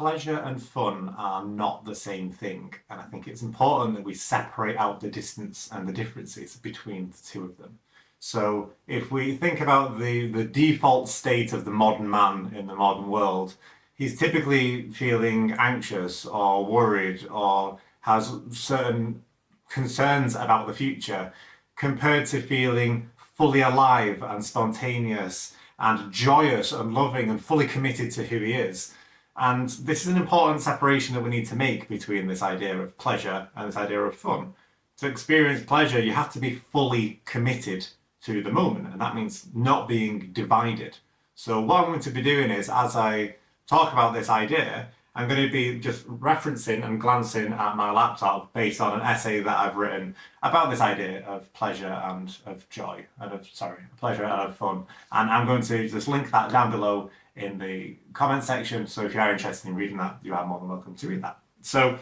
pleasure and fun are not the same thing. And I think it's important that we separate out the distance and the differences between the two of them. So if we think about the default state of the modern man in the modern world, he's typically feeling anxious or worried or has certain concerns about the future compared to feeling fully alive and spontaneous and joyous and loving and fully committed to who he is. And this is an important separation that we need to make between this idea of pleasure and this idea of fun. To experience pleasure, you have to be fully committed to the moment, and that means not being divided. So what I'm going to be doing is, as I talk about this idea, I'm going to be just referencing and glancing at my laptop based on an essay that I've written about this idea of pleasure and of joy, and of, pleasure and of fun. And I'm going to just link that down below in the comment section. So if you are interested in reading that, you are more than welcome to read that. So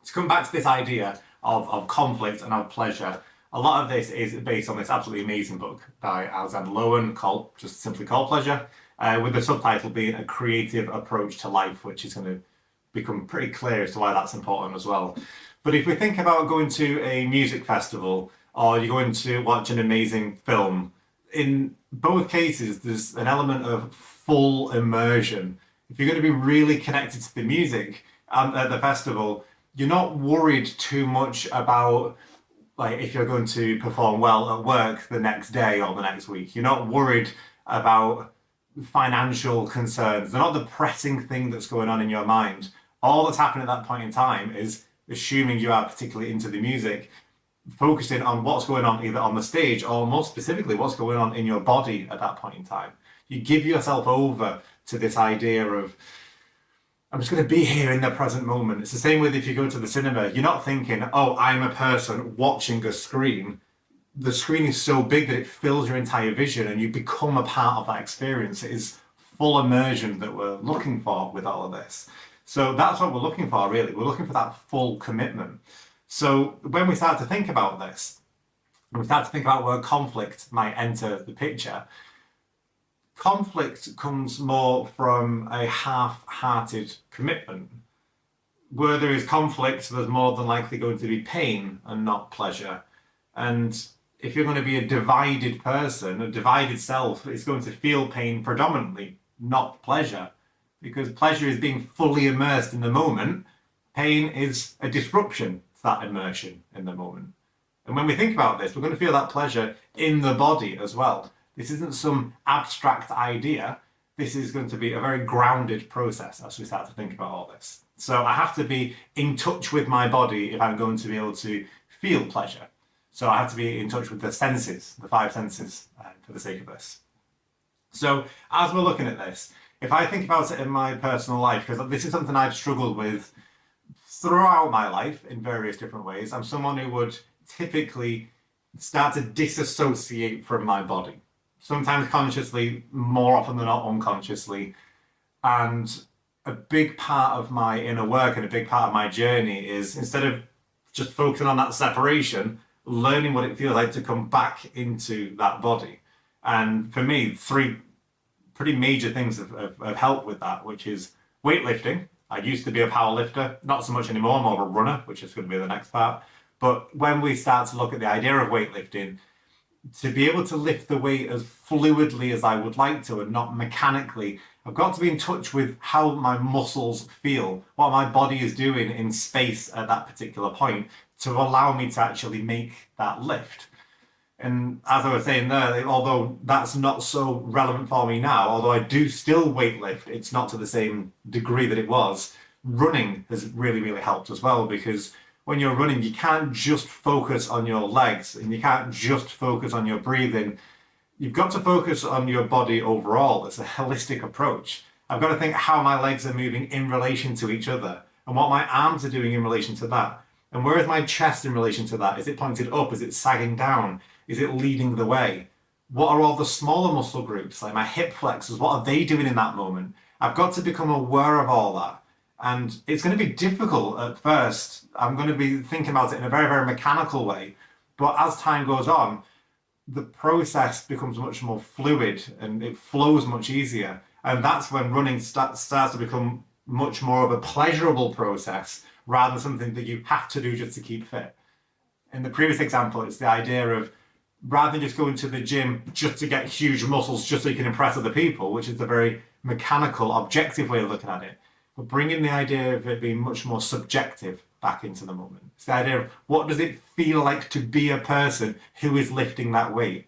to come back to this idea of conflict and of pleasure, a lot of this is based on this absolutely amazing book by Alexander Lowen called just simply called Pleasure, with the subtitle being A Creative Approach to Life, which is going to become pretty clear as to why that's important as well. But if we think about going to a music festival or you're going to watch an amazing film, in both cases, there's an element of full immersion. If you're going to be really connected to the music at the festival, you're not worried too much about like if you're going to perform well at work the next day or the next week. You're not worried about financial concerns. They're not the pressing thing that's going on in your mind. All that's happening at that point in time is, assuming you are particularly into the music, focusing on what's going on either on the stage or more specifically what's going on in your body at that point in time. You give yourself over to this idea of, I'm just going to be here in the present moment. It's the same with if you go to the cinema. You're not thinking, oh, I'm a person watching a screen. The screen is so big that it fills your entire vision and you become a part of that experience. It is full immersion that we're looking for with all of this. So that's what we're looking for, really. We're looking for that full commitment. So when we start to think about this, when we start to think about where conflict might enter the picture, conflict comes more from a half-hearted commitment. Where there is conflict, there's more than likely going to be pain and not pleasure. And if you're going to be a divided person, a divided self, it's going to feel pain predominantly, not pleasure. Because pleasure is being fully immersed in the moment. Pain is a disruption to that immersion in the moment. And when we think about this, we're going to feel that pleasure in the body as well. This isn't some abstract idea. This is going to be a very grounded process as we start to think about all this. So I have to be in touch with my body if I'm going to be able to feel pleasure. So I have to be in touch with the senses, the five senses, for the sake of this. So as we're looking at this, if I think about it in my personal life, because this is something I've struggled with throughout my life in various different ways, I'm someone who would typically start to disassociate from my body. Sometimes consciously, more often than not unconsciously. And a big part of my inner work and a big part of my journey is, instead of just focusing on that separation, learning what it feels like to come back into that body. And for me, three pretty major things have helped with that, which is weightlifting. I used to be a power lifter, not so much anymore, more of a runner, which is going to be the next part. But when we start to look at the idea of weightlifting, to be able to lift the weight as fluidly as I would like to and not mechanically, I've got to be in touch with how my muscles feel, what my body is doing in space at that particular point to allow me to actually make that lift. And as I was saying there, although that's not so relevant for me now, although I do still weightlift, it's not to the same degree that it was. Running has really, really helped as well, because when you're running, you can't just focus on your legs and you can't just focus on your breathing. You've got to focus on your body overall. It's a holistic approach. I've got to think how my legs are moving in relation to each other and what my arms are doing in relation to that. And where is my chest in relation to that? Is it pointed up? Is it sagging down? Is it leading the way? What are all the smaller muscle groups, like my hip flexors? What are they doing in that moment? I've got to become aware of all that. And it's going to be difficult at first. I'm going to be thinking about it in a very, very mechanical way. But as time goes on, the process becomes much more fluid and it flows much easier. And that's when running starts to become much more of a pleasurable process rather than something that you have to do just to keep fit. In the previous example, it's the idea of rather than just going to the gym just to get huge muscles just so you can impress other people, which is a very mechanical, objective way of looking at it, but bringing the idea of it being much more subjective back into the moment. It's the idea of what does it feel like to be a person who is lifting that weight?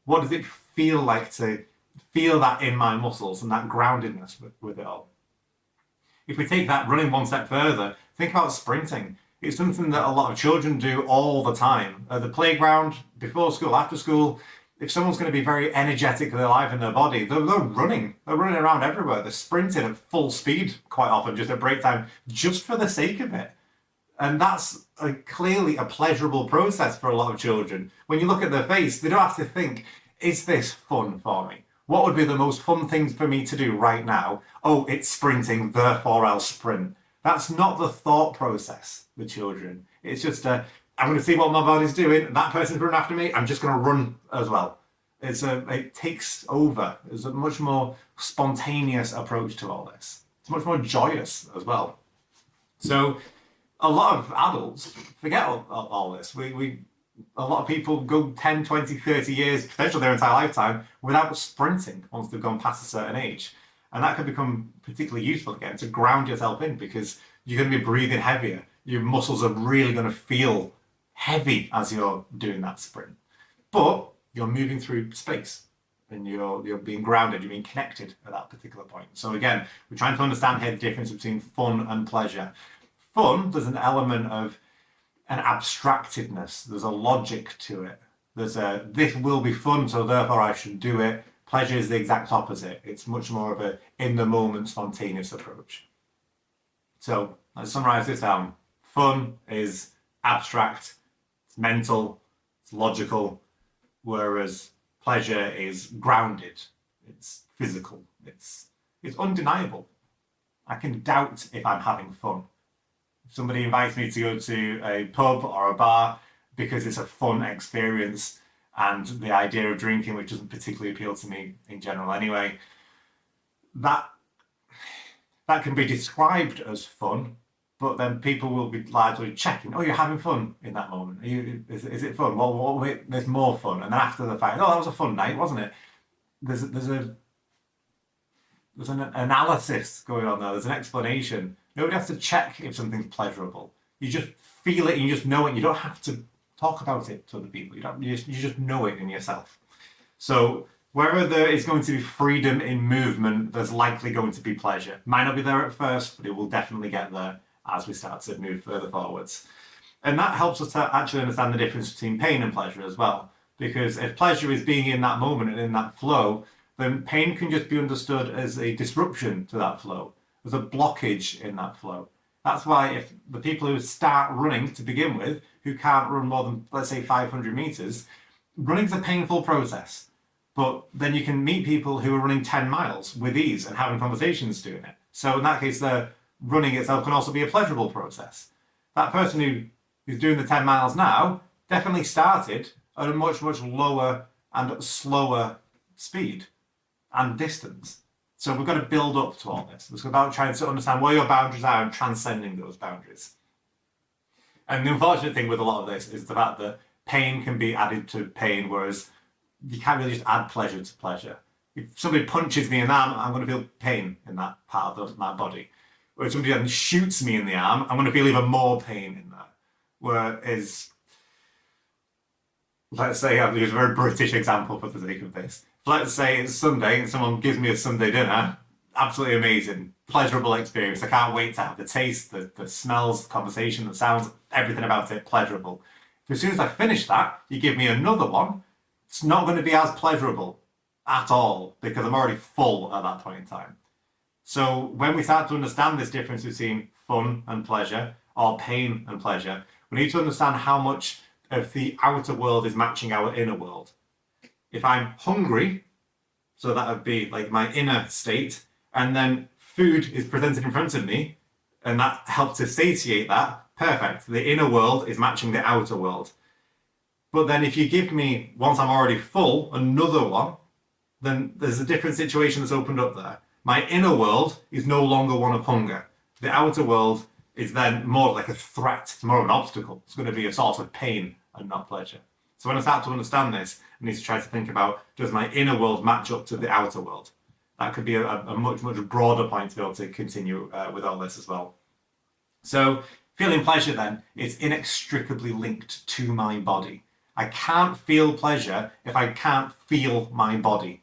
What does it feel like to feel that in my muscles and that groundedness with it all? If we take that running one step further, think about sprinting. It's something that a lot of children do all the time. At the playground, before school, after school, if someone's going to be very energetically alive in their body, they're running. They're running around everywhere. They're sprinting at full speed quite often, just at break time, just for the sake of it. And that's clearly a pleasurable process for a lot of children. When you look at their face, they don't have to think, is this fun for me? What would be the most fun things for me to do right now? Oh, it's sprinting, therefore I'll sprint. That's not the thought process with children. It's just, I'm going to see what my body's doing. That person's running after me. I'm just going to run as well. It takes over. There's a much more spontaneous approach to all this. It's much more joyous as well. So a lot of adults forget all this. A lot of people go 10, 20, 30 years, potentially their entire lifetime, without sprinting once they've gone past a certain age. And that can become particularly useful again to ground yourself in, because you're going to be breathing heavier. Your muscles are really going to feel heavy as you're doing that sprint. But you're moving through space and you're being grounded, you're being connected at that particular point. So again, we're trying to understand here the difference between fun and pleasure. Fun, there's an element of an abstractedness. There's a logic to it. There's this will be fun, so therefore I should do it. Pleasure is the exact opposite. It's much more of a in-the-moment, spontaneous approach. So let's summarize this down. Fun is abstract, it's mental, it's logical, whereas pleasure is grounded, it's physical, it's undeniable. I can doubt if I'm having fun. If somebody invites me to go to a pub or a bar because it's a fun experience, and the idea of drinking, which doesn't particularly appeal to me in general anyway, that can be described as fun, but then people will be largely checking, oh, you're having fun in that moment. Is it fun? Well, there's more fun. And then after the fact, oh, that was a fun night, wasn't it? There's an analysis going on there. There's an explanation. Nobody has to check if something's pleasurable. You just feel it and you just know it. And you don't have to talk about it to other people. You just know it in yourself. So wherever there is going to be freedom in movement, there's likely going to be pleasure. Might not be there at first, but it will definitely get there as we start to move further forwards. And that helps us to actually understand the difference between pain and pleasure as well. Because if pleasure is being in that moment and in that flow, then pain can just be understood as a disruption to that flow, as a blockage in that flow. That's why if the people who start running to begin with, who can't run more than, let's say, 500 meters, running's a painful process. But then you can meet people who are running 10 miles with ease and having conversations doing it. So in that case, the running itself can also be a pleasurable process. That person who's doing the 10 miles now definitely started at a much, much lower and slower speed and distance. So we've got to build up to all this. It's about trying to understand where your boundaries are and transcending those boundaries. And the unfortunate thing with a lot of this is the fact that pain can be added to pain, whereas you can't really just add pleasure to pleasure. If somebody punches me in the arm, I'm going to feel pain in that part of my body. Or if somebody then shoots me in the arm, I'm going to feel even more pain in that. Whereas, let's say, I'll use a very British example for the sake of this. Let's say it's Sunday and someone gives me a Sunday dinner. Absolutely amazing, pleasurable experience. I can't wait to have the taste, the smells, the conversation, the sounds, everything about it, pleasurable. As soon as I finish that, you give me another one, it's not going to be as pleasurable at all because I'm already full at that point in time. So when we start to understand this difference between fun and pleasure, or pain and pleasure, we need to understand how much of the outer world is matching our inner world. If I'm hungry, so that would be like my inner state, and then food is presented in front of me, and that helps to satiate that, perfect. The inner world is matching the outer world. But then if you give me, once I'm already full, another one, then there's a different situation that's opened up there. My inner world is no longer one of hunger. The outer world is then more like a threat, it's more of an obstacle. It's going to be a source of pain and not pleasure. So when I start to understand this, I need to try to think about, does my inner world match up to the outer world? That could be a much, much broader point to be able to continue with all this as well. So feeling pleasure then is inextricably linked to my body. I can't feel pleasure if I can't feel my body.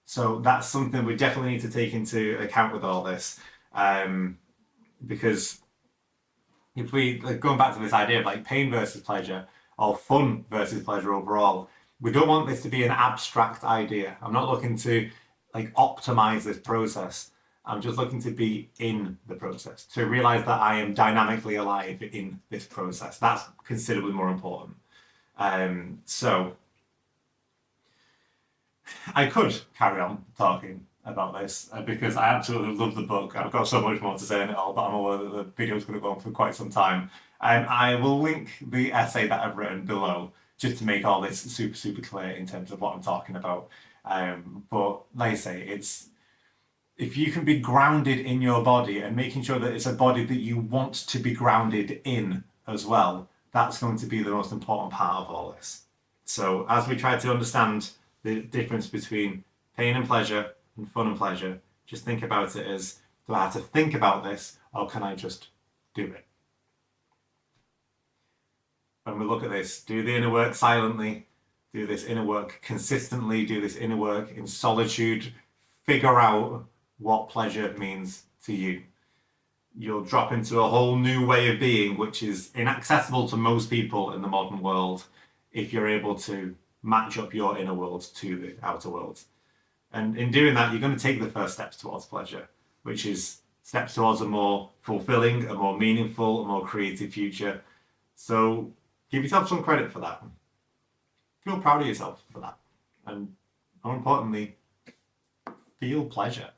So that's something we definitely need to take into account with all this. Because if we, like, going back to this idea of like pain versus pleasure or fun versus pleasure overall, we don't want this to be an abstract idea. I'm not looking to like optimize this process. I'm just looking to be in the process, to realize that I am dynamically alive in this process. That's considerably more important. So I could carry on talking about this because I absolutely love the book. I've got so much more to say in it all, but I'm aware that the video is going to go on for quite some time. I will link the essay that I've written below just to make all this super, super clear in terms of what I'm talking about. But like I say, it's if you can be grounded in your body and making sure that it's a body that you want to be grounded in as well, that's going to be the most important part of all this. So as we try to understand the difference between pain and pleasure and fun and pleasure, just think about it as, do I have to think about this or can I just do it? When we look at this, do the inner work silently, do this inner work consistently, do this inner work in solitude, figure out what pleasure means to you. You'll drop into a whole new way of being, which is inaccessible to most people in the modern world if you're able to match up your inner world to the outer world. And in doing that, you're going to take the first steps towards pleasure, which is steps towards a more fulfilling, a more meaningful, a more creative future. So give yourself some credit for that. Feel proud of yourself for that. And more importantly, feel pleasure.